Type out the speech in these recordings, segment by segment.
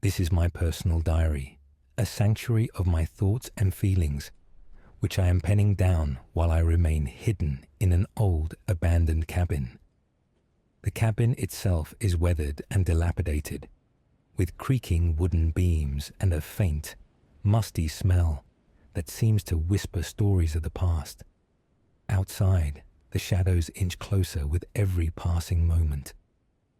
This is my personal diary, a sanctuary of my thoughts and feelings, which I am penning down while I remain hidden in an old, abandoned cabin. The cabin itself is weathered and dilapidated, with creaking wooden beams and a faint, musty smell that seems to whisper stories of the past. Outside, the shadows inch closer with every passing moment,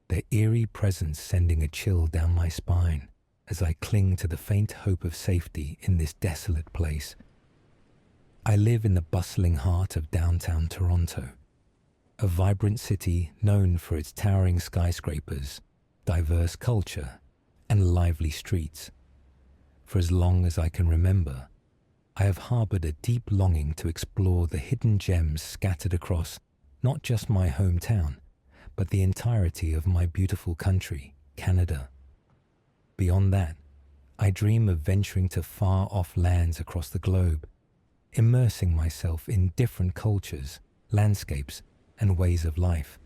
their eerie presence sending a chill down my spine as I cling to the faint hope of safety in this desolate place. I live in the bustling heart of downtown Toronto, a vibrant city known for its towering skyscrapers, diverse culture, and lively streets. For as long as I can remember, I have harbored a deep longing to explore the hidden gems scattered across not just my hometown, but the entirety of my beautiful country, Canada. Beyond that, I dream of venturing to far-off lands across the globe, immersing myself in different cultures, landscapes, and ways of life.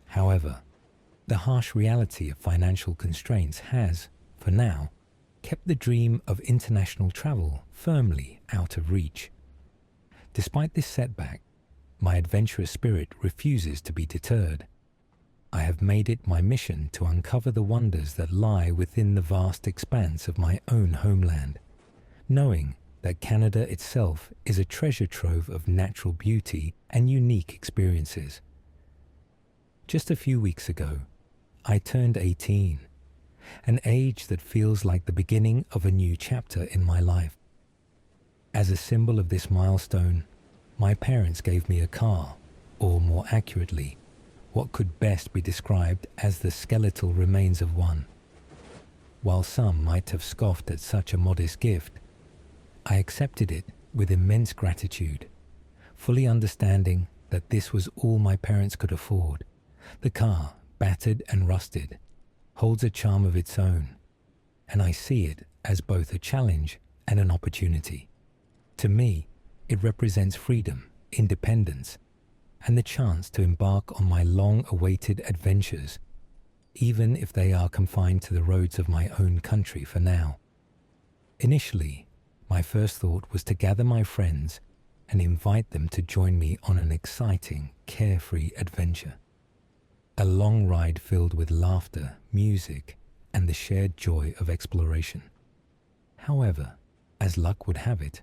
However, the harsh reality of financial constraints has, for now, kept the dream of international travel firmly out of reach. Despite this setback, my adventurous spirit refuses to be deterred. I have made it my mission to uncover the wonders that lie within the vast expanse of my own homeland, knowing that Canada itself is a treasure trove of natural beauty and unique experiences. Just a few weeks ago, I turned 18, an age that feels like the beginning of a new chapter in my life. As a symbol of this milestone, my parents gave me a car, or more accurately, what could best be described as the skeletal remains of one. While some might have scoffed at such a modest gift, I accepted it with immense gratitude, fully understanding that this was all my parents could afford. The car, battered and rusted, holds a charm of its own, and I see it as both a challenge and an opportunity. To me, it represents freedom, independence, and the chance to embark on my long-awaited adventures, even if they are confined to the roads of my own country for now. Initially, my first thought was to gather my friends and invite them to join me on an exciting, carefree adventure. A long ride filled with laughter, music, and the shared joy of exploration. However, as luck would have it,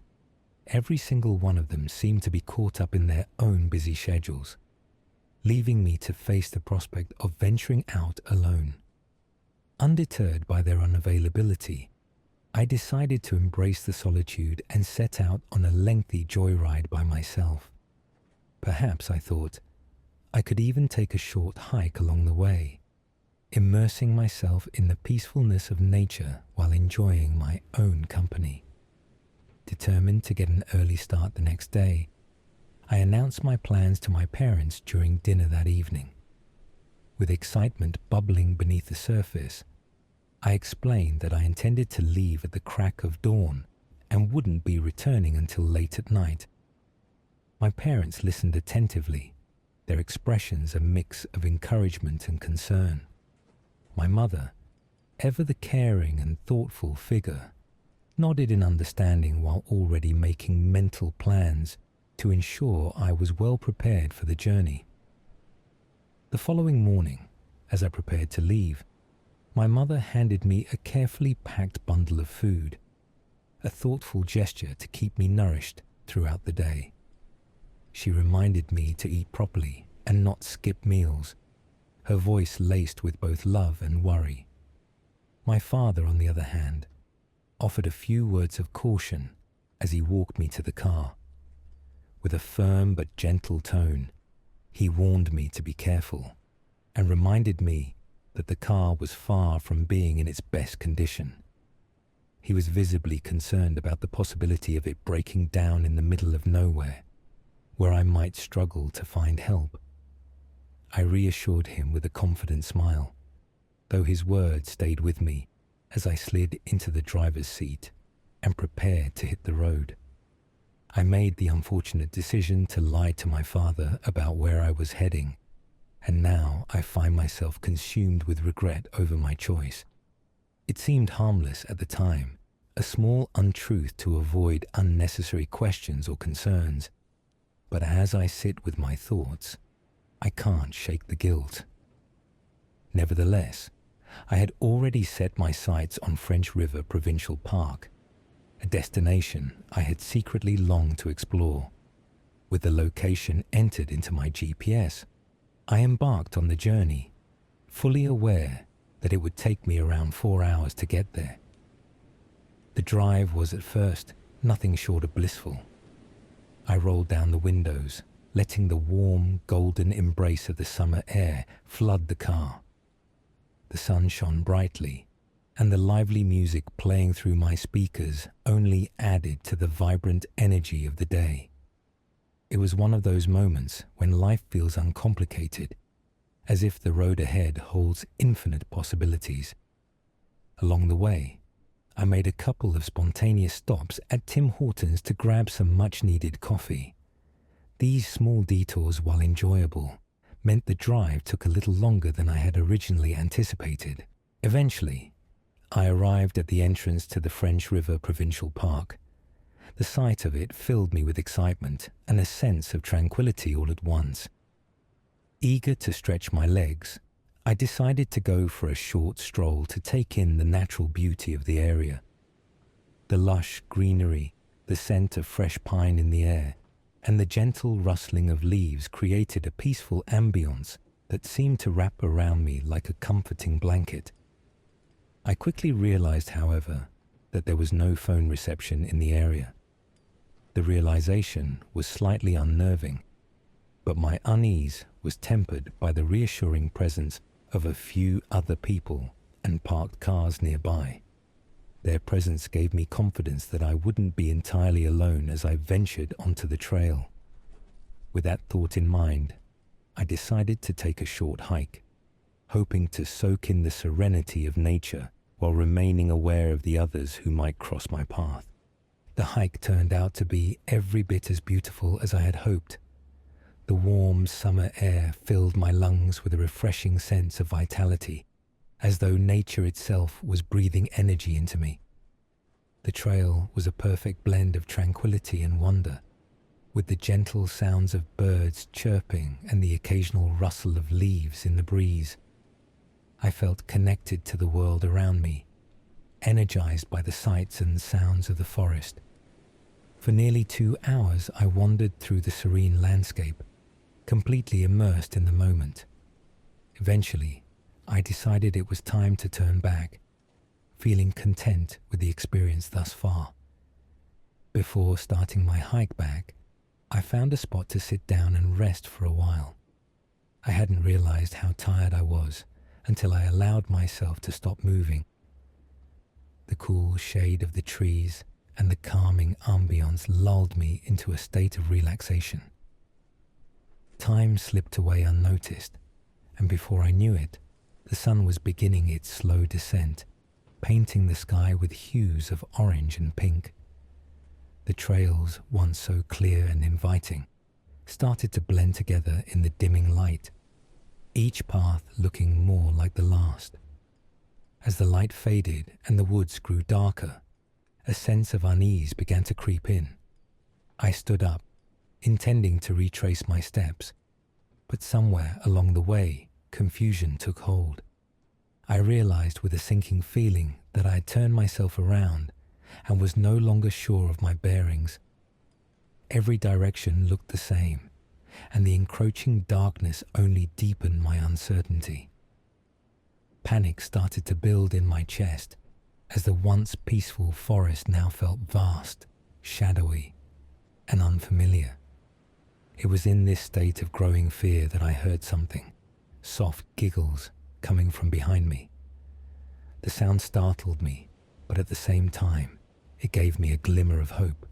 every single one of them seemed to be caught up in their own busy schedules, leaving me to face the prospect of venturing out alone. Undeterred by their unavailability, I decided to embrace the solitude and set out on a lengthy joyride by myself. Perhaps, I thought, I could even take a short hike along the way, immersing myself in the peacefulness of nature while enjoying my own company. Determined to get an early start the next day, I announced my plans to my parents during dinner that evening. With excitement bubbling beneath the surface, I explained that I intended to leave at the crack of dawn and wouldn't be returning until late at night. My parents listened attentively, their expressions a mix of encouragement and concern. My mother, ever the caring and thoughtful figure, nodded in understanding while already making mental plans to ensure I was well prepared for the journey. The following morning, as I prepared to leave, my mother handed me a carefully packed bundle of food, a thoughtful gesture to keep me nourished throughout the day. She reminded me to eat properly and not skip meals, her voice laced with both love and worry. My father, on the other hand, offered a few words of caution as he walked me to the car. With a firm but gentle tone, he warned me to be careful and reminded me that the car was far from being in its best condition. He was visibly concerned about the possibility of it breaking down in the middle of nowhere, where I might struggle to find help. I reassured him with a confident smile, though his words stayed with me as I slid into the driver's seat and prepared to hit the road. I made the unfortunate decision to lie to my father about where I was heading, and now I find myself consumed with regret over my choice. It seemed harmless at the time, a small untruth to avoid unnecessary questions or concerns. But as I sit with my thoughts, I can't shake the guilt. Nevertheless, I had already set my sights on French River Provincial Park, a destination I had secretly longed to explore. With the location entered into my GPS, I embarked on the journey, fully aware that it would take me around 4 hours to get there. The drive was at first nothing short of blissful. I rolled down the windows, letting the warm, golden embrace of the summer air flood the car. The sun shone brightly, and the lively music playing through my speakers only added to the vibrant energy of the day. It was one of those moments when life feels uncomplicated, as if the road ahead holds infinite possibilities. Along the way, I made a couple of spontaneous stops at Tim Hortons to grab some much-needed coffee. These small detours, while enjoyable, meant the drive took a little longer than I had originally anticipated. Eventually, I arrived at the entrance to the French River Provincial Park. The sight of it filled me with excitement and a sense of tranquility all at once. Eager to stretch my legs, I decided to go for a short stroll to take in the natural beauty of the area. The lush greenery, the scent of fresh pine in the air, and the gentle rustling of leaves created a peaceful ambience that seemed to wrap around me like a comforting blanket. I quickly realized, however, that there was no phone reception in the area. The realization was slightly unnerving, but my unease was tempered by the reassuring presence of a few other people and parked cars nearby. Their presence gave me confidence that I wouldn't be entirely alone as I ventured onto the trail. With that thought in mind, I decided to take a short hike, hoping to soak in the serenity of nature while remaining aware of the others who might cross my path. The hike turned out to be every bit as beautiful as I had hoped. The warm summer air filled my lungs with a refreshing sense of vitality, as though nature itself was breathing energy into me. The trail was a perfect blend of tranquility and wonder, with the gentle sounds of birds chirping and the occasional rustle of leaves in the breeze. I felt connected to the world around me, energized by the sights and sounds of the forest. For nearly 2 hours I wandered through the serene landscape, completely immersed in the moment. Eventually, I decided it was time to turn back, feeling content with the experience thus far. Before starting my hike back, I found a spot to sit down and rest for a while. I hadn't realized how tired I was until I allowed myself to stop moving. The cool shade of the trees and the calming ambience lulled me into a state of relaxation. Time slipped away unnoticed, and before I knew it, the sun was beginning its slow descent, painting the sky with hues of orange and pink. The trails, once so clear and inviting, started to blend together in the dimming light, each path looking more like the last. As the light faded and the woods grew darker, a sense of unease began to creep in. I stood up, intending to retrace my steps, but somewhere along the way, confusion took hold. I realized with a sinking feeling that I had turned myself around and was no longer sure of my bearings. Every direction looked the same, and the encroaching darkness only deepened my uncertainty. Panic started to build in my chest, as the once peaceful forest now felt vast, shadowy, and unfamiliar. It was in this state of growing fear that I heard something, soft giggles coming from behind me. The sound startled me, but at the same time, it gave me a glimmer of hope.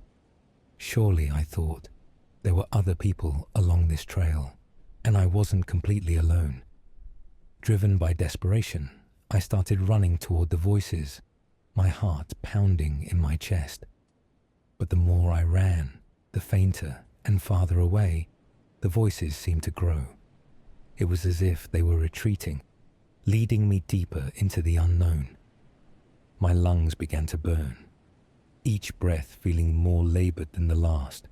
Surely, I thought, there were other people along this trail, and I wasn't completely alone. Driven by desperation, I started running toward the voices, my heart pounding in my chest. But the more I ran, the fainter and farther away the voices seemed to grow. It was as if they were retreating, leading me deeper into the unknown. My lungs began to burn, each breath feeling more labored than the last.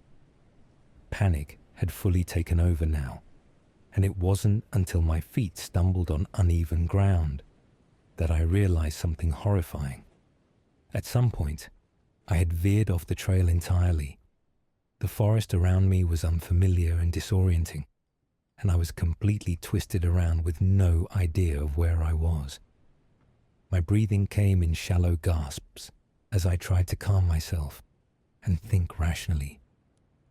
Panic had fully taken over now, and it wasn't until my feet stumbled on uneven ground that I realized something horrifying. At some point, I had veered off the trail entirely. The forest around me was unfamiliar and disorienting, and I was completely twisted around with no idea of where I was. My breathing came in shallow gasps as I tried to calm myself and think rationally,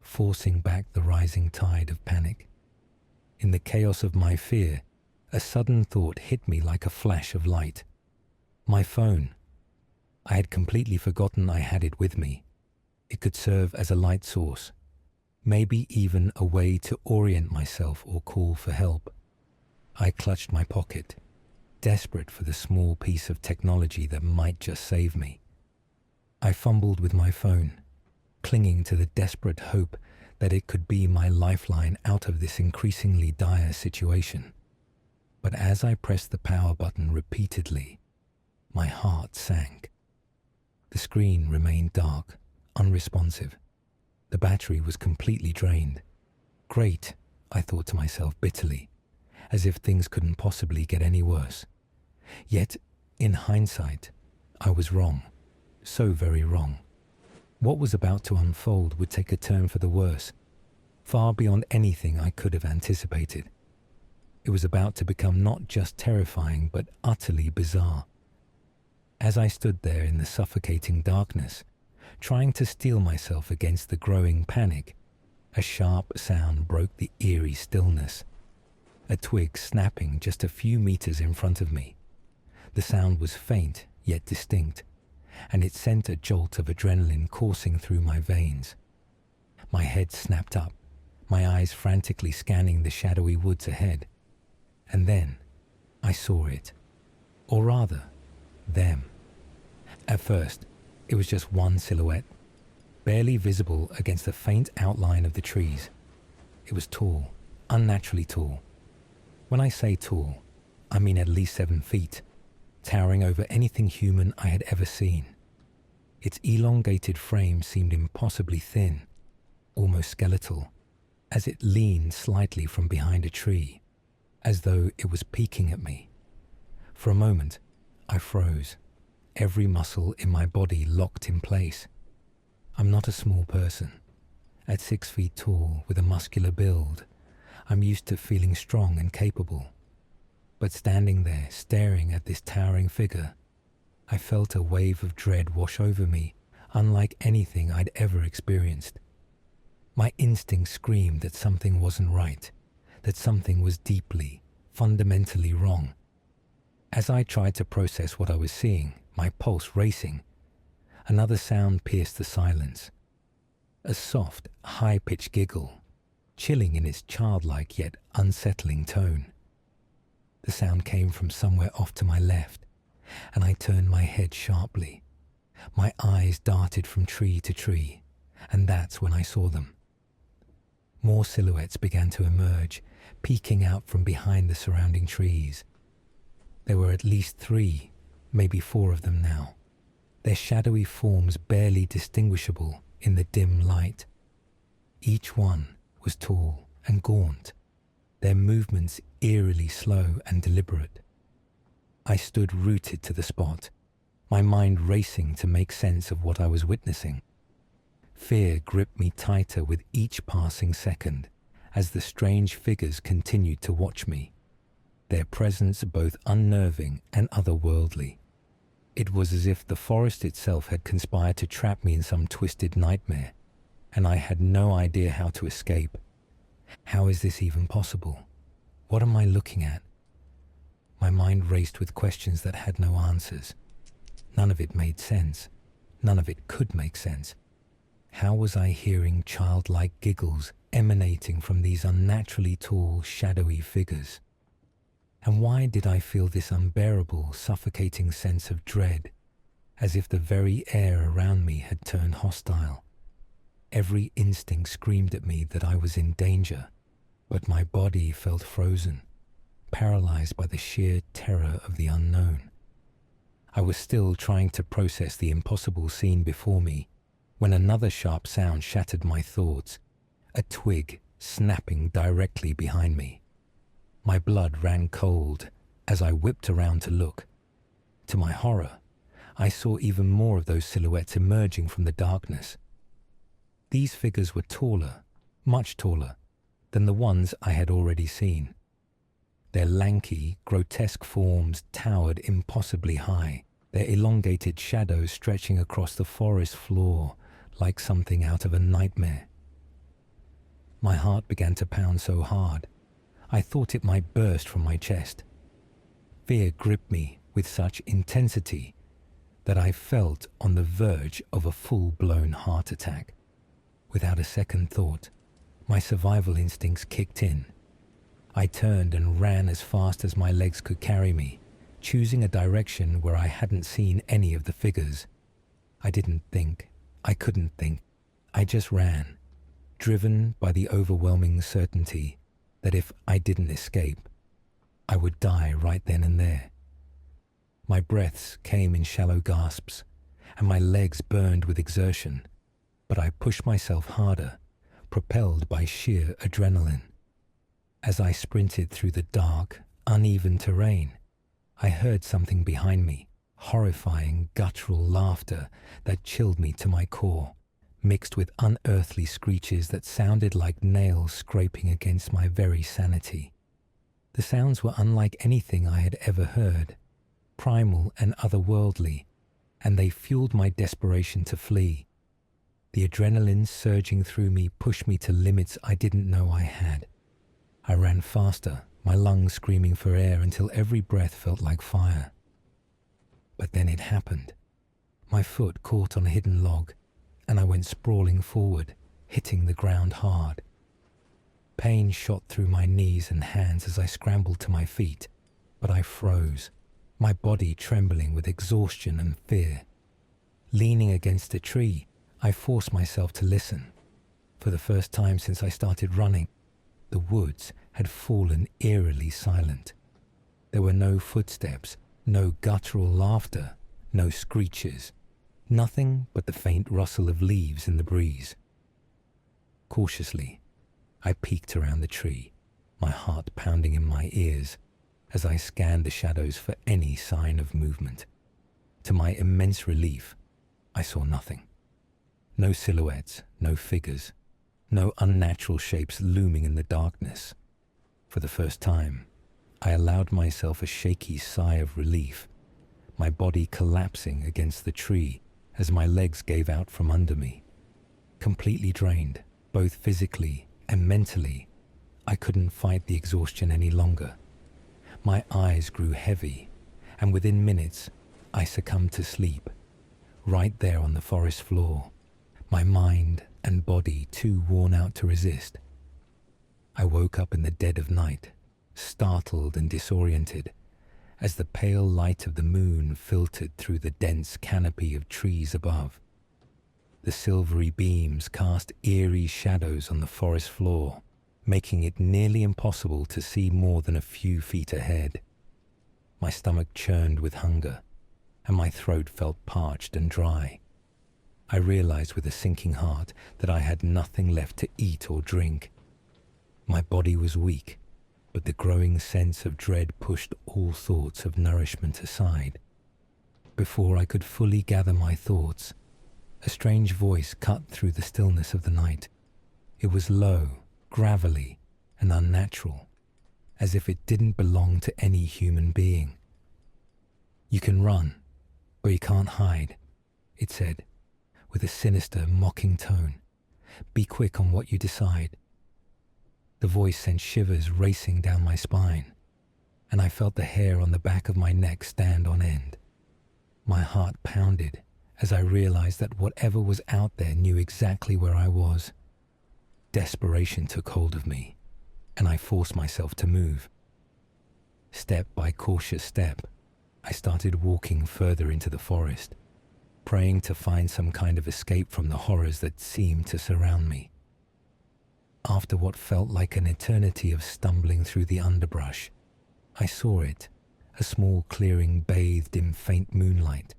forcing back the rising tide of panic. In the chaos of my fear, a sudden thought hit me like a flash of light. My phone. I had completely forgotten I had it with me. It could serve as a light source, maybe even a way to orient myself or call for help. I clutched my pocket, desperate for the small piece of technology that might just save me. I fumbled with my phone, clinging to the desperate hope that it could be my lifeline out of this increasingly dire situation. But as I pressed the power button repeatedly, my heart sank. The screen remained dark, unresponsive. The battery was completely drained. Great, I thought to myself bitterly, as if things couldn't possibly get any worse. Yet, in hindsight, I was wrong, so very wrong. What was about to unfold would take a turn for the worse, far beyond anything I could have anticipated. It was about to become not just terrifying, but utterly bizarre. As I stood there in the suffocating darkness, trying to steel myself against the growing panic, a sharp sound broke the eerie stillness. A twig snapping just a few meters in front of me. The sound was faint yet distinct, and it sent a jolt of adrenaline coursing through my veins. My head snapped up, my eyes frantically scanning the shadowy woods ahead. And then I saw it, or rather, them. At first, it was just one silhouette, barely visible against the faint outline of the trees. It was tall, unnaturally tall. When I say tall, I mean at least 7 feet, towering over anything human I had ever seen. Its elongated frame seemed impossibly thin, almost skeletal, as it leaned slightly from behind a tree, as though it was peeking at me. For a moment, I froze, every muscle in my body locked in place. I'm not a small person. At 6 feet tall, with a muscular build, I'm used to feeling strong and capable. But standing there, staring at this towering figure, I felt a wave of dread wash over me, unlike anything I'd ever experienced. My instinct screamed that something wasn't right, that something was deeply, fundamentally wrong. As I tried to process what I was seeing, my pulse racing, another sound pierced the silence. A soft, high-pitched giggle, chilling in its childlike yet unsettling tone. The sound came from somewhere off to my left, and I turned my head sharply. My eyes darted from tree to tree, and that's when I saw them. More silhouettes began to emerge, peeking out from behind the surrounding trees. There were at least 3, maybe 4 of them now, their shadowy forms barely distinguishable in the dim light. Each one was tall and gaunt, their movements eerily slow and deliberate. I stood rooted to the spot, my mind racing to make sense of what I was witnessing. Fear gripped me tighter with each passing second as the strange figures continued to watch me, their presence both unnerving and otherworldly. It was as if the forest itself had conspired to trap me in some twisted nightmare, and I had no idea how to escape. How is this even possible? What am I looking at? My mind raced with questions that had no answers. None of it made sense. None of it could make sense. How was I hearing childlike giggles emanating from these unnaturally tall, shadowy figures? And why did I feel this unbearable, suffocating sense of dread, as if the very air around me had turned hostile? Every instinct screamed at me that I was in danger, but my body felt frozen, paralyzed by the sheer terror of the unknown. I was still trying to process the impossible scene before me when another sharp sound shattered my thoughts, a twig snapping directly behind me. My blood ran cold as I whipped around to look. To my horror, I saw even more of those silhouettes emerging from the darkness. These figures were taller, much taller, than the ones I had already seen. Their lanky, grotesque forms towered impossibly high, their elongated shadows stretching across the forest floor like something out of a nightmare. My heart began to pound so hard, I thought it might burst from my chest. Fear gripped me with such intensity that I felt on the verge of a full-blown heart attack. Without a second thought, my survival instincts kicked in. I turned and ran as fast as my legs could carry me, choosing a direction where I hadn't seen any of the figures. I didn't think. I couldn't think. I just ran, driven by the overwhelming certainty that if I didn't escape, I would die right then and there. My breaths came in shallow gasps, and my legs burned with exertion, but I pushed myself harder, propelled by sheer adrenaline. As I sprinted through the dark, uneven terrain, I heard something behind me, horrifying, guttural laughter that chilled me to my core, mixed with unearthly screeches that sounded like nails scraping against my very sanity. The sounds were unlike anything I had ever heard, primal and otherworldly, and they fueled my desperation to flee. The adrenaline surging through me pushed me to limits I didn't know I had. I ran faster, my lungs screaming for air until every breath felt like fire. But then it happened. My foot caught on a hidden log, and I went sprawling forward, hitting the ground hard. Pain shot through my knees and hands as I scrambled to my feet, but I froze, my body trembling with exhaustion and fear. Leaning against a tree, I forced myself to listen. For the first time since I started running, the woods had fallen eerily silent. There were no footsteps, no guttural laughter, no screeches, nothing but the faint rustle of leaves in the breeze. Cautiously, I peeked around the tree, my heart pounding in my ears as I scanned the shadows for any sign of movement. To my immense relief, I saw nothing. No silhouettes, no figures, no unnatural shapes looming in the darkness. For the first time, I allowed myself a shaky sigh of relief, my body collapsing against the tree as my legs gave out from under me. Completely drained, both physically and mentally, I couldn't fight the exhaustion any longer. My eyes grew heavy, and within minutes, I succumbed to sleep, right there on the forest floor, my mind and body too worn out to resist. I woke up in the dead of night, startled and disoriented, as the pale light of the moon filtered through the dense canopy of trees above. The silvery beams cast eerie shadows on the forest floor, making it nearly impossible to see more than a few feet ahead. My stomach churned with hunger, and my throat felt parched and dry. I realized with a sinking heart that I had nothing left to eat or drink. My body was weak, but the growing sense of dread pushed all thoughts of nourishment aside. Before I could fully gather my thoughts, a strange voice cut through the stillness of the night. It was low, gravelly, and unnatural, as if it didn't belong to any human being. "You can run, but you can't hide," it said, with a sinister, mocking tone. "Be quick on what you decide." The voice sent shivers racing down my spine, and I felt the hair on the back of my neck stand on end. My heart pounded as I realized that whatever was out there knew exactly where I was. Desperation took hold of me, and I forced myself to move. Step by cautious step, I started walking further into the forest, praying to find some kind of escape from the horrors that seemed to surround me. After what felt like an eternity of stumbling through the underbrush, I saw it, a small clearing bathed in faint moonlight.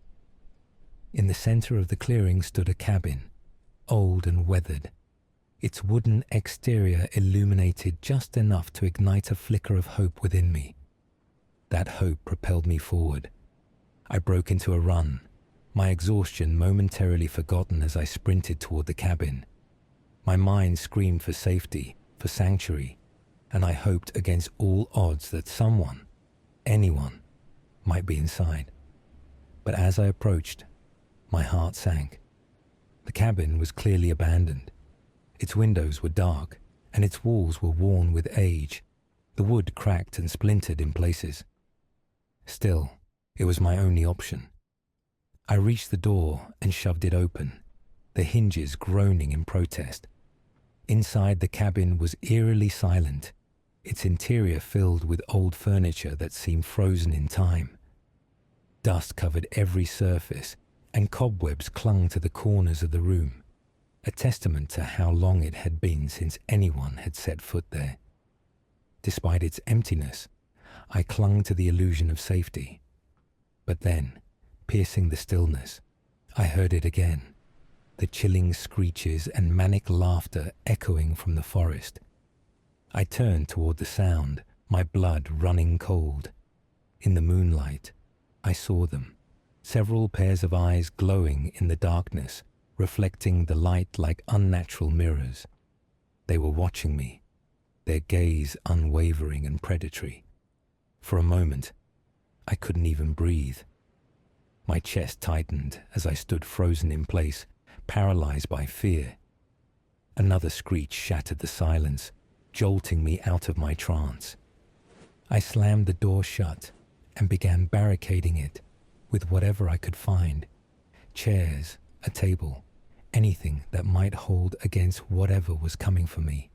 In the center of the clearing stood a cabin, old and weathered, its wooden exterior illuminated just enough to ignite a flicker of hope within me. That hope propelled me forward. I broke into a run, my exhaustion momentarily forgotten as I sprinted toward the cabin. My mind screamed for safety, for sanctuary, and I hoped against all odds that someone, anyone, might be inside. But as I approached, my heart sank. The cabin was clearly abandoned. Its windows were dark, and its walls were worn with age, the wood cracked and splintered in places. Still, it was my only option. I reached the door and shoved it open, the hinges groaning in protest. Inside the cabin was eerily silent, its interior filled with old furniture that seemed frozen in time. Dust covered every surface, and cobwebs clung to the corners of the room, a testament to how long it had been since anyone had set foot there. Despite its emptiness, I clung to the illusion of safety. But then, piercing the stillness, I heard it again, the chilling screeches and manic laughter echoing from the forest. I turned toward the sound, my blood running cold. In the moonlight, I saw them, several pairs of eyes glowing in the darkness, reflecting the light like unnatural mirrors. They were watching me, their gaze unwavering and predatory. For a moment, I couldn't even breathe. My chest tightened as I stood frozen in place, paralyzed by fear. Another screech shattered the silence, jolting me out of my trance. I slammed the door shut and began barricading it with whatever I could find. Chairs, a table, anything that might hold against whatever was coming for me.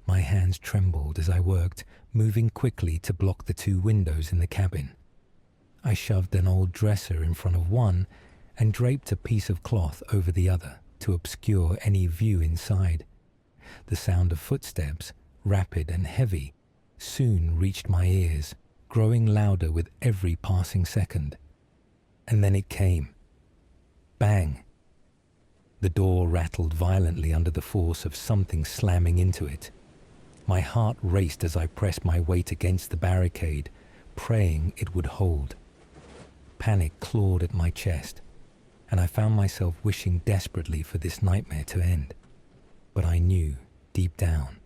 My hands trembled as I worked, moving quickly to block the two windows in the cabin. I shoved an old dresser in front of one and draped a piece of cloth over the other to obscure any view inside. The sound of footsteps, rapid and heavy, soon reached my ears, growing louder with every passing second. And then it came. Bang! The door rattled violently under the force of something slamming into it. My heart raced as I pressed my weight against the barricade, praying it would hold. Panic clawed at my chest, and I found myself wishing desperately for this nightmare to end. But I knew, deep down,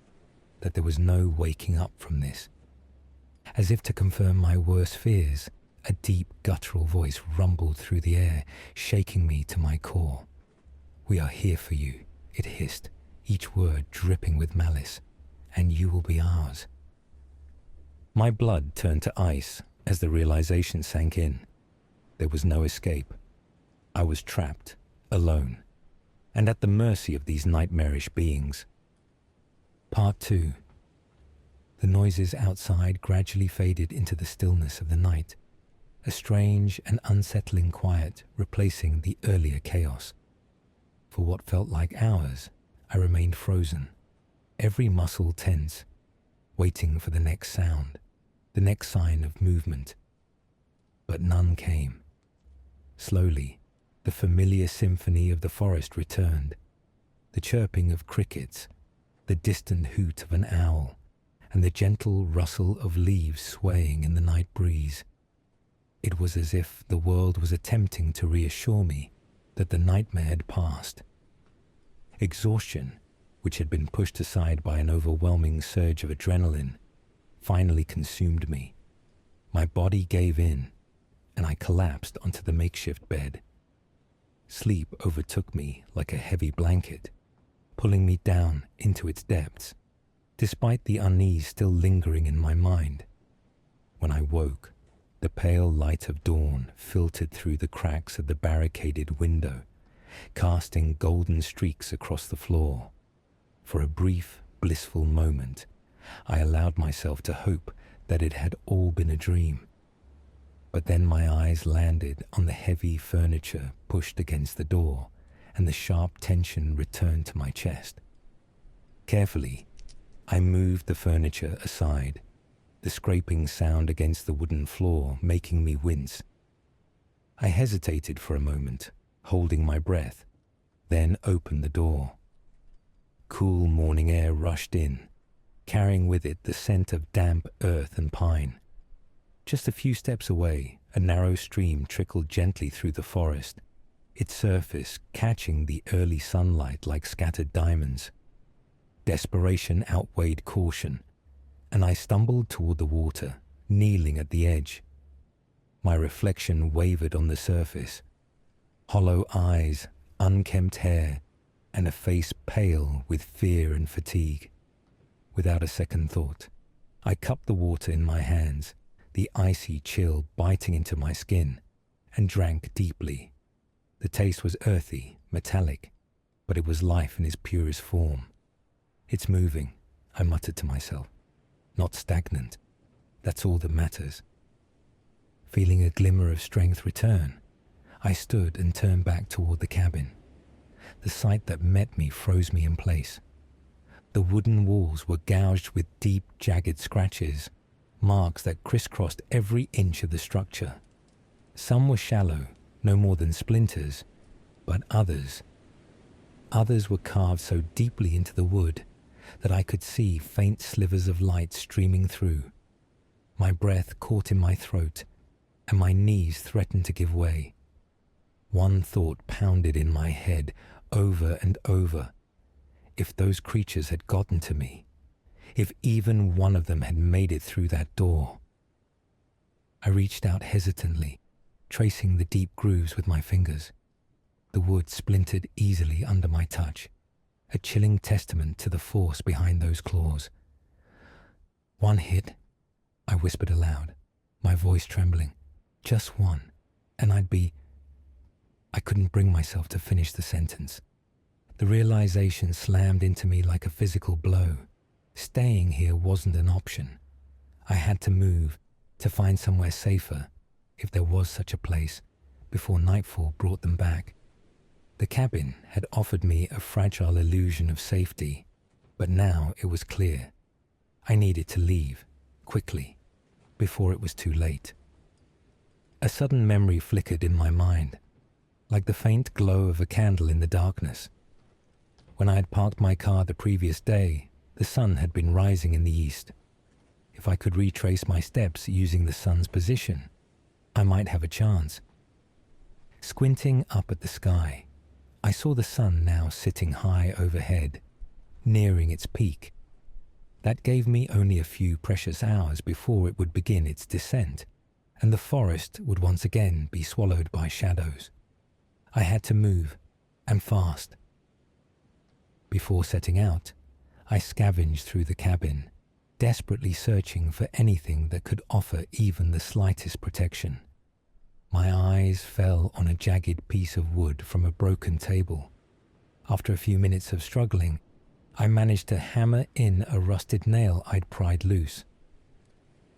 that there was no waking up from this. As if to confirm my worst fears, a deep guttural voice rumbled through the air, shaking me to my core. "We are here for you," it hissed, each word dripping with malice, "and you will be ours." My blood turned to ice as the realization sank in. There was no escape. I was trapped, alone, and at the mercy of these nightmarish beings. Part 2. The noises outside gradually faded into the stillness of the night, a strange and unsettling quiet replacing the earlier chaos. For what felt like hours, I remained frozen, every muscle tense, waiting for the next sound, the next sign of movement. But none came. Slowly, the familiar symphony of the forest returned, the chirping of crickets, the distant hoot of an owl, and the gentle rustle of leaves swaying in the night breeze. It was as if the world was attempting to reassure me that the nightmare had passed. Exhaustion, which had been pushed aside by an overwhelming surge of adrenaline, finally consumed me. My body gave in, and I collapsed onto the makeshift bed. Sleep overtook me like a heavy blanket, pulling me down into its depths, despite the unease still lingering in my mind. When I woke, the pale light of dawn filtered through the cracks of the barricaded window, casting golden streaks across the floor. For a brief, blissful moment, I allowed myself to hope that it had all been a dream. But then my eyes landed on the heavy furniture pushed against the door, and the sharp tension returned to my chest. Carefully, I moved the furniture aside, the scraping sound against the wooden floor making me wince. I hesitated for a moment, holding my breath, then opened the door. Cool morning air rushed in, carrying with it the scent of damp earth and pine. Just a few steps away, a narrow stream trickled gently through the forest, its surface catching the early sunlight like scattered diamonds. Desperation outweighed caution, and I stumbled toward the water, kneeling at the edge. My reflection wavered on the surface. Hollow eyes, unkempt hair, and a face pale with fear and fatigue. Without a second thought, I cupped the water in my hands, the icy chill biting into my skin, and drank deeply. The taste was earthy, metallic, but it was life in its purest form. It's moving, I muttered to myself. Not stagnant. That's all that matters. Feeling a glimmer of strength return, I stood and turned back toward the cabin. The sight that met me froze me in place. The wooden walls were gouged with deep, jagged scratches, marks that crisscrossed every inch of the structure. Some were shallow, no more than splinters, but others were carved so deeply into the wood that I could see faint slivers of light streaming through. My breath caught in my throat, and my knees threatened to give way. One thought pounded in my head over and over. If those creatures had gotten to me, if even one of them had made it through that door. I reached out hesitantly, tracing the deep grooves with my fingers. The wood splintered easily under my touch, a chilling testament to the force behind those claws. One hit, I whispered aloud, my voice trembling. Just one, and I couldn't bring myself to finish the sentence. The realization slammed into me like a physical blow. Staying here wasn't an option. I had to move, to find somewhere safer, if there was such a place, before nightfall brought them back. The cabin had offered me a fragile illusion of safety, but now it was clear. I needed to leave, quickly, before it was too late. A sudden memory flickered in my mind, like the faint glow of a candle in the darkness. When I had parked my car the previous day, the sun had been rising in the east. If I could retrace my steps using the sun's position, I might have a chance. Squinting up at the sky, I saw the sun now sitting high overhead, nearing its peak. That gave me only a few precious hours before it would begin its descent, and the forest would once again be swallowed by shadows. I had to move, and fast. Before setting out, I scavenged through the cabin, desperately searching for anything that could offer even the slightest protection. My eyes fell on a jagged piece of wood from a broken table. After a few minutes of struggling, I managed to hammer in a rusted nail I'd pried loose.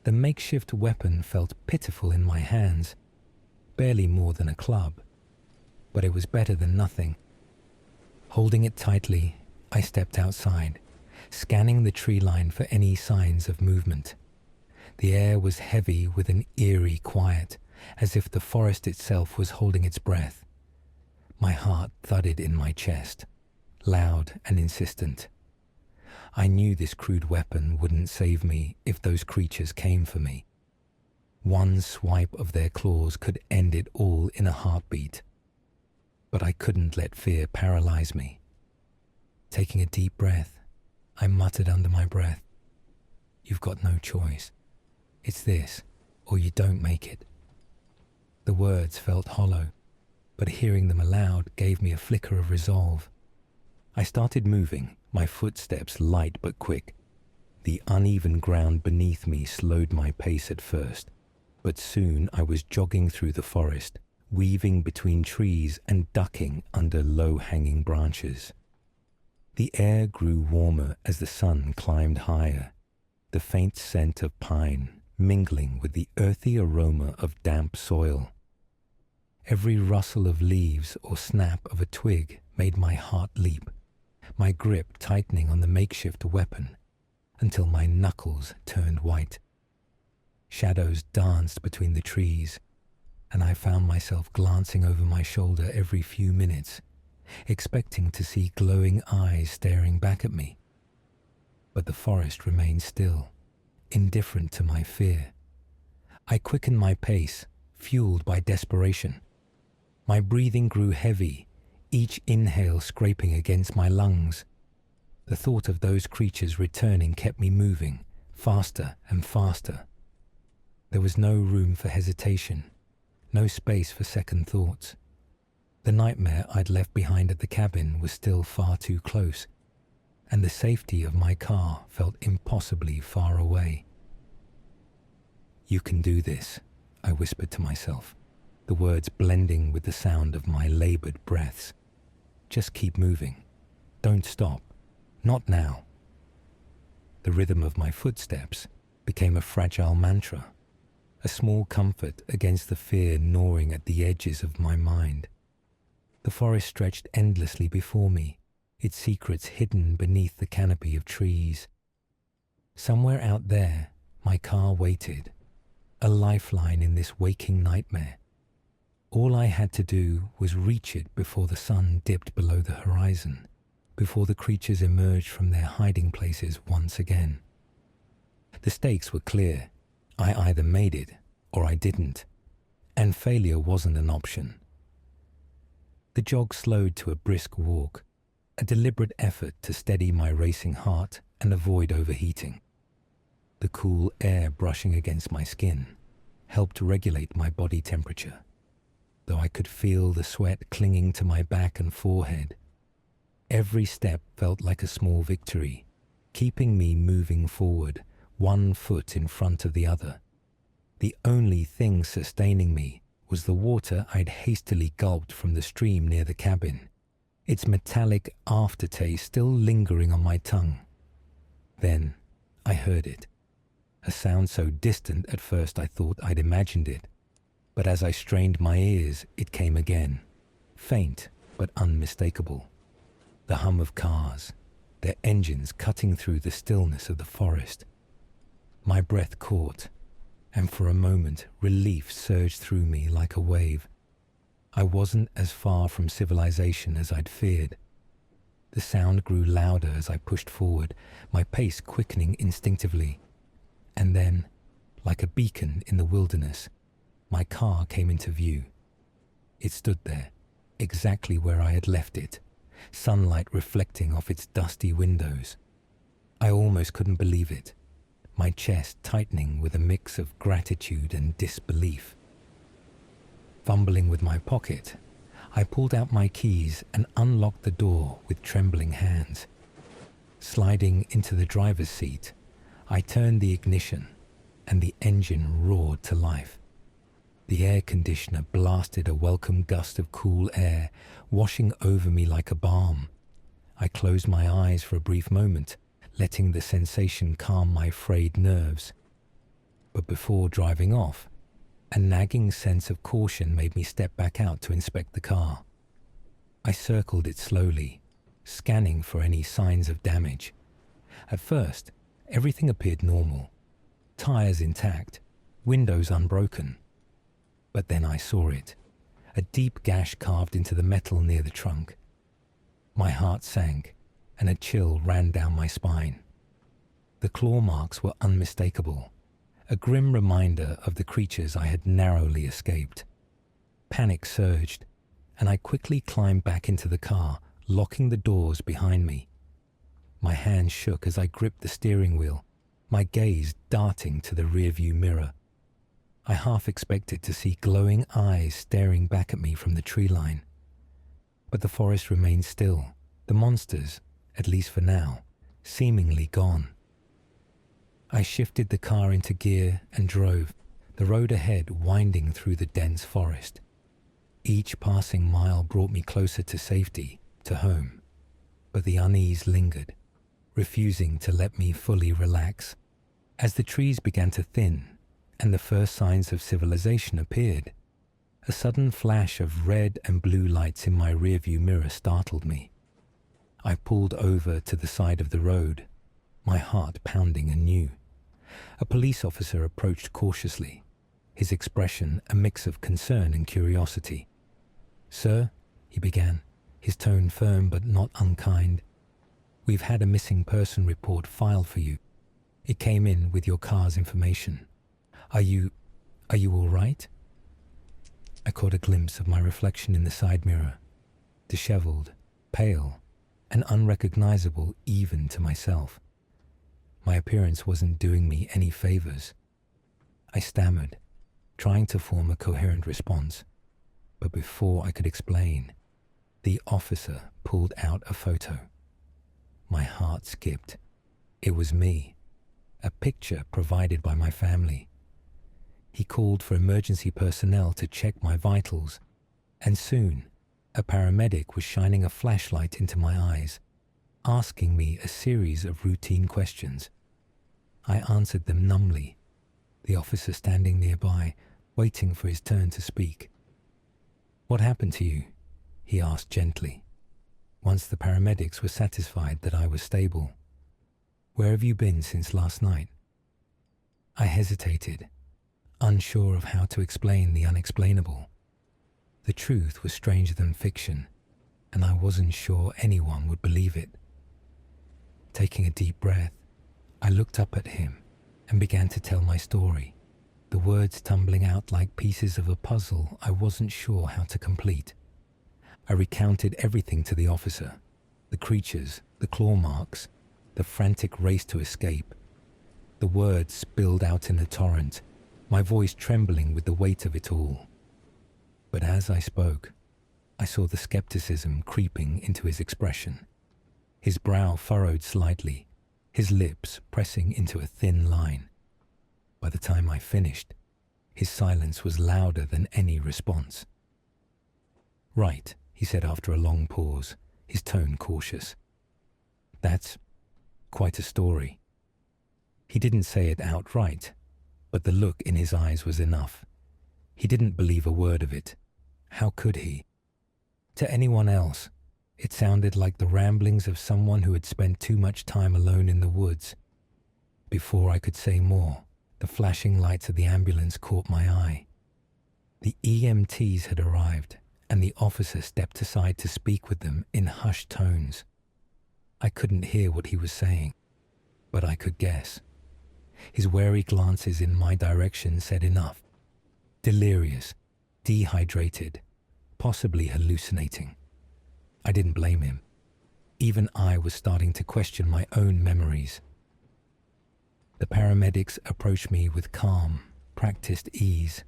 The makeshift weapon felt pitiful in my hands, barely more than a club, but it was better than nothing. Holding it tightly, I stepped outside, scanning the tree line for any signs of movement. The air was heavy with an eerie quiet, as if the forest itself was holding its breath. My heart thudded in my chest, loud and insistent. I knew this crude weapon wouldn't save me if those creatures came for me. One swipe of their claws could end it all in a heartbeat. But I couldn't let fear paralyze me. Taking a deep breath, I muttered under my breath, "You've got no choice. It's this, or you don't make it." The words felt hollow, but hearing them aloud gave me a flicker of resolve. I started moving, my footsteps light but quick. The uneven ground beneath me slowed my pace at first, but soon I was jogging through the forest, weaving between trees and ducking under low-hanging branches. The air grew warmer as the sun climbed higher, the faint scent of pine mingling with the earthy aroma of damp soil. Every rustle of leaves or snap of a twig made my heart leap, my grip tightening on the makeshift weapon until my knuckles turned white. Shadows danced between the trees, and I found myself glancing over my shoulder every few minutes, expecting to see glowing eyes staring back at me. But the forest remained still, indifferent to my fear. I quickened my pace, fueled by desperation. My breathing grew heavy, each inhale scraping against my lungs. The thought of those creatures returning kept me moving, faster and faster. There was no room for hesitation, no space for second thoughts. The nightmare I'd left behind at the cabin was still far too close, and the safety of my car felt impossibly far away. "You can do this," I whispered to myself, the words blending with the sound of my labored breaths. "Just keep moving. Don't stop. Not now." The rhythm of my footsteps became a fragile mantra, a small comfort against the fear gnawing at the edges of my mind. The forest stretched endlessly before me, its secrets hidden beneath the canopy of trees. Somewhere out there, my car waited, a lifeline in this waking nightmare. All I had to do was reach it before the sun dipped below the horizon, before the creatures emerged from their hiding places once again. The stakes were clear. I either made it or I didn't, and failure wasn't an option. The jog slowed to a brisk walk, a deliberate effort to steady my racing heart and avoid overheating. The cool air brushing against my skin helped regulate my body temperature, though I could feel the sweat clinging to my back and forehead. Every step felt like a small victory, keeping me moving forward, one foot in front of the other. The only thing sustaining me was the water I'd hastily gulped from the stream near the cabin, its metallic aftertaste still lingering on my tongue. Then I heard it, a sound so distant at first I thought I'd imagined it, but as I strained my ears, it came again, faint but unmistakable. The hum of cars, their engines cutting through the stillness of the forest. My breath caught, and for a moment relief surged through me like a wave. I wasn't as far from civilization as I'd feared. The sound grew louder as I pushed forward, my pace quickening instinctively. And then, like a beacon in the wilderness, my car came into view. It stood there, exactly where I had left it, sunlight reflecting off its dusty windows. I almost couldn't believe it, my chest tightening with a mix of gratitude and disbelief. Fumbling with my pocket, I pulled out my keys and unlocked the door with trembling hands. Sliding into the driver's seat, I turned the ignition, and the engine roared to life. The air conditioner blasted a welcome gust of cool air, washing over me like a balm. I closed my eyes for a brief moment, letting the sensation calm my frayed nerves. But before driving off, a nagging sense of caution made me step back out to inspect the car. I circled it slowly, scanning for any signs of damage. At first, everything appeared normal. Tires intact, windows unbroken. But then I saw it, a deep gash carved into the metal near the trunk. My heart sank, and a chill ran down my spine. The claw marks were unmistakable, a grim reminder of the creatures I had narrowly escaped. Panic surged, and I quickly climbed back into the car, locking the doors behind me. My hands shook as I gripped the steering wheel, my gaze darting to the rearview mirror. I half expected to see glowing eyes staring back at me from the tree line. But the forest remained still, the monsters, at least for now, seemingly gone. I shifted the car into gear and drove, the road ahead winding through the dense forest. Each passing mile brought me closer to safety, to home. But the unease lingered, refusing to let me fully relax. As the trees began to thin, and the first signs of civilization appeared, a sudden flash of red and blue lights in my rearview mirror startled me. I pulled over to the side of the road, my heart pounding anew. A police officer approached cautiously, his expression a mix of concern and curiosity. "Sir," he began, his tone firm but not unkind, "we've had a missing person report filed for you. It came in with your car's information. Are you all right?" I caught a glimpse of my reflection in the side mirror, disheveled, pale, and unrecognizable even to myself. My appearance wasn't doing me any favors. I stammered, trying to form a coherent response, but before I could explain, the officer pulled out a photo. My heart skipped. It was me, a picture provided by my family. He called for emergency personnel to check my vitals, and soon a paramedic was shining a flashlight into my eyes, asking me a series of routine questions. I answered them numbly, the officer standing nearby, waiting for his turn to speak. "What happened to you?" he asked gently, once the paramedics were satisfied that I was stable. "Where have you been since last night?" I hesitated, unsure of how to explain the unexplainable. The truth was stranger than fiction, and I wasn't sure anyone would believe it. Taking a deep breath, I looked up at him and began to tell my story, the words tumbling out like pieces of a puzzle I wasn't sure how to complete. I recounted everything to the officer, the creatures, the claw marks, the frantic race to escape. The words spilled out in a torrent, my voice trembling with the weight of it all. But as I spoke, I saw the skepticism creeping into his expression. His brow furrowed slightly, his lips pressing into a thin line. By the time I finished, his silence was louder than any response. "Right," he said after a long pause, his tone cautious. "That's quite a story." He didn't say it outright, but the look in his eyes was enough. He didn't believe a word of it. How could he? To anyone else, it sounded like the ramblings of someone who had spent too much time alone in the woods. Before I could say more, the flashing lights of the ambulance caught my eye. The EMTs had arrived, and the officer stepped aside to speak with them in hushed tones. I couldn't hear what he was saying, but I could guess. His wary glances in my direction said enough. Delirious, dehydrated, possibly hallucinating. I didn't blame him. Even I was starting to question my own memories. The paramedics approached me with calm, practiced ease,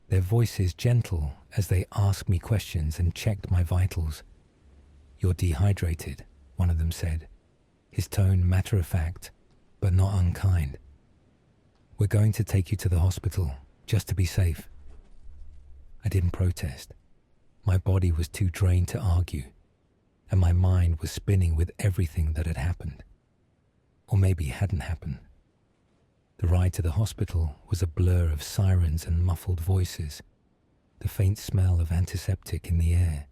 their voices gentle as they asked me questions and checked my vitals. "You're dehydrated," one of them said, his tone matter-of-fact, but not unkind. "We're going to take you to the hospital, just to be safe." I didn't protest. My body was too drained to argue, and my mind was spinning with everything that had happened. Or maybe hadn't happened. The ride to the hospital was a blur of sirens and muffled voices, the faint smell of antiseptic in the air.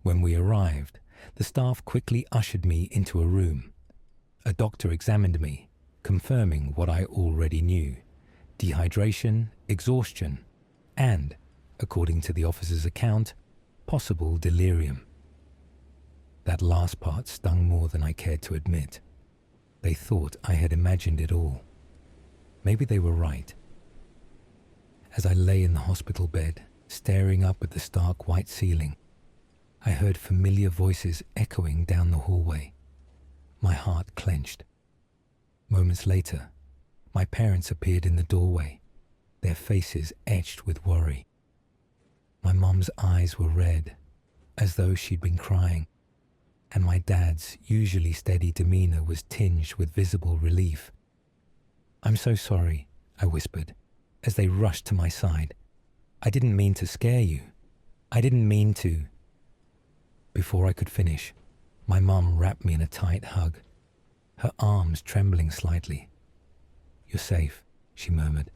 When we arrived, the staff quickly ushered me into a room. A doctor examined me, confirming what I already knew: dehydration, exhaustion, and, according to the officer's account, possible delirium. That last part stung more than I cared to admit. They thought I had imagined it all. Maybe they were right. As I lay in the hospital bed, staring up at the stark white ceiling, I heard familiar voices echoing down the hallway. My heart clenched. Moments later, my parents appeared in the doorway, their faces etched with worry. My mum's eyes were red, as though she'd been crying, and my dad's usually steady demeanor was tinged with visible relief. "I'm so sorry," I whispered, as they rushed to my side. "I didn't mean to scare you. I didn't mean to..." Before I could finish, my mum wrapped me in a tight hug, her arms trembling slightly. "You're safe," she murmured.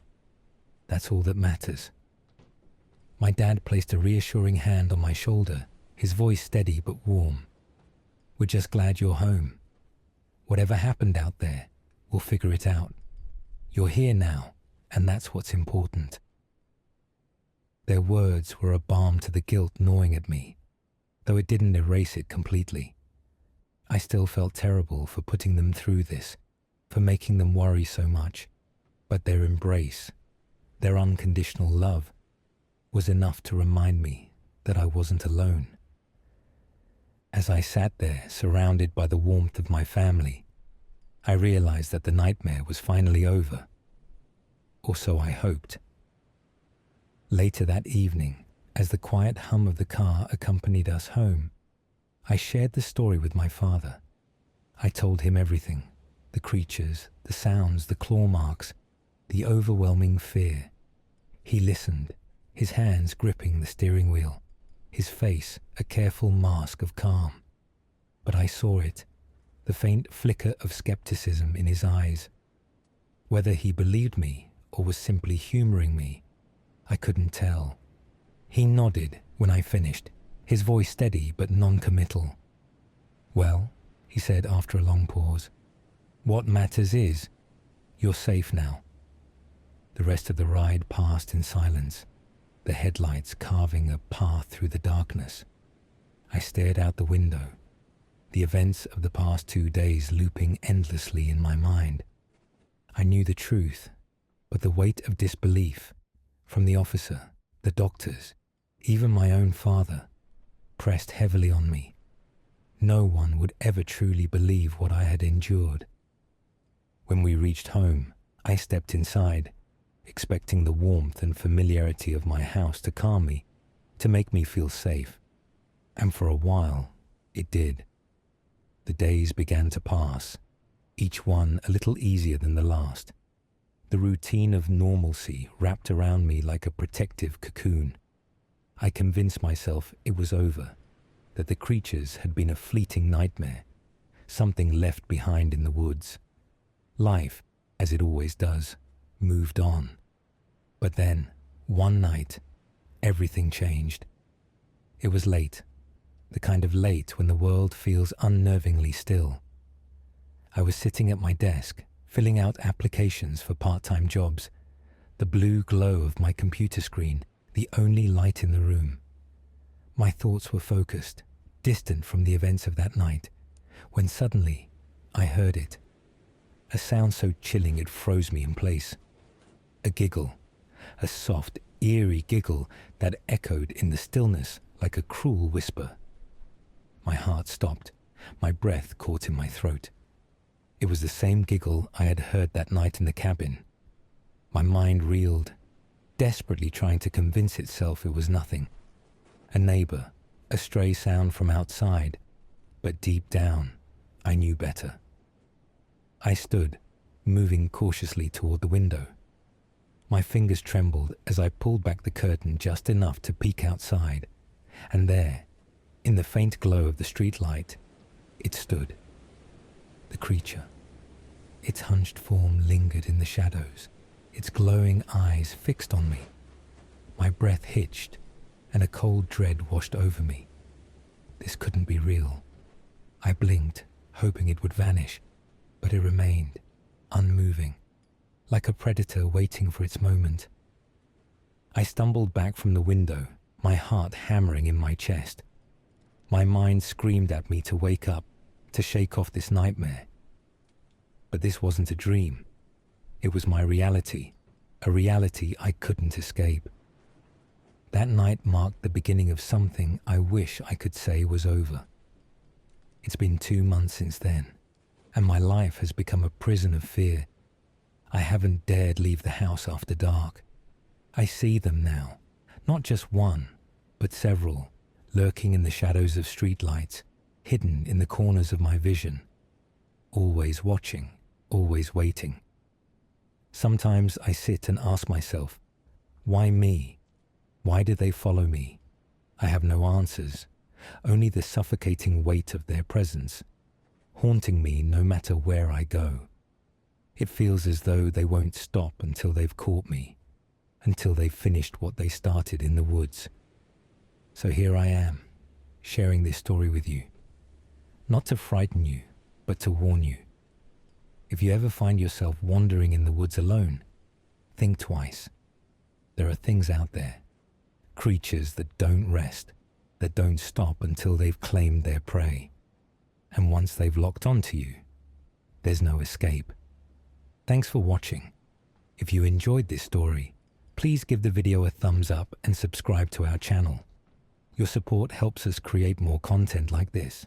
"That's all that matters." My dad placed a reassuring hand on my shoulder, his voice steady but warm. "We're just glad you're home. Whatever happened out there, we'll figure it out. You're here now, and that's what's important." Their words were a balm to the guilt gnawing at me, though it didn't erase it completely. I still felt terrible for putting them through this, for making them worry so much, but their embrace, their unconditional love, was enough to remind me that I wasn't alone. As I sat there, surrounded by the warmth of my family, I realized that the nightmare was finally over. Or so I hoped. Later that evening, as the quiet hum of the car accompanied us home, I shared the story with my father. I told him everything: the creatures, the sounds, the claw marks, the overwhelming fear. He listened, his hands gripping the steering wheel, his face a careful mask of calm. But I saw it, the faint flicker of skepticism in his eyes. Whether he believed me or was simply humoring me, I couldn't tell. He nodded when I finished, his voice steady but non-committal. "Well," he said after a long pause, "what matters is, you're safe now." The rest of the ride passed in silence, the headlights carving a path through the darkness. I stared out the window, the events of the past 2 days looping endlessly in my mind. I knew the truth, but the weight of disbelief, from the officer, the doctors, even my own father, pressed heavily on me. No one would ever truly believe what I had endured. When we reached home, I stepped inside, expecting the warmth and familiarity of my house to calm me, to make me feel safe. And for a while, it did. The days began to pass, each one a little easier than the last. The routine of normalcy wrapped around me like a protective cocoon. I convinced myself it was over, that the creatures had been a fleeting nightmare, something left behind in the woods. Life, as it always does, moved on. But then, one night, everything changed. It was late, the kind of late when the world feels unnervingly still. I was sitting at my desk, filling out applications for part-time jobs, the blue glow of my computer screen the only light in the room. My thoughts were focused, distant from the events of that night, when suddenly I heard it. A sound so chilling it froze me in place. A giggle, a soft, eerie giggle that echoed in the stillness like a cruel whisper. My heart stopped, my breath caught in my throat. It was the same giggle I had heard that night in the cabin. My mind reeled, desperately trying to convince itself it was nothing. A neighbor, a stray sound from outside, but deep down, I knew better. I stood, moving cautiously toward the window. My fingers trembled as I pulled back the curtain just enough to peek outside, and there, in the faint glow of the streetlight, it stood. The creature. Its hunched form lingered in the shadows, its glowing eyes fixed on me. My breath hitched, and a cold dread washed over me. This couldn't be real. I blinked, hoping it would vanish, but it remained, unmoving, like a predator waiting for its moment. I stumbled back from the window, my heart hammering in my chest. My mind screamed at me to wake up, to shake off this nightmare. But this wasn't a dream. It was my reality, a reality I couldn't escape. That night marked the beginning of something I wish I could say was over. It's been 2 months since then, and my life has become a prison of fear. I haven't dared leave the house after dark. I see them now, not just one, but several, lurking in the shadows of streetlights, hidden in the corners of my vision. Always watching, always waiting. Sometimes I sit and ask myself, why me? Why do they follow me? I have no answers, only the suffocating weight of their presence, haunting me no matter where I go. It feels as though they won't stop until they've caught me, until they've finished what they started in the woods. So here I am, sharing this story with you, not to frighten you, but to warn you. If you ever find yourself wandering in the woods alone, think twice. There are things out there, creatures that don't rest, that don't stop until they've claimed their prey. And once they've locked onto you, there's no escape. Thanks for watching. If you enjoyed this story, please give the video a thumbs up and subscribe to our channel. Your support helps us create more content like this.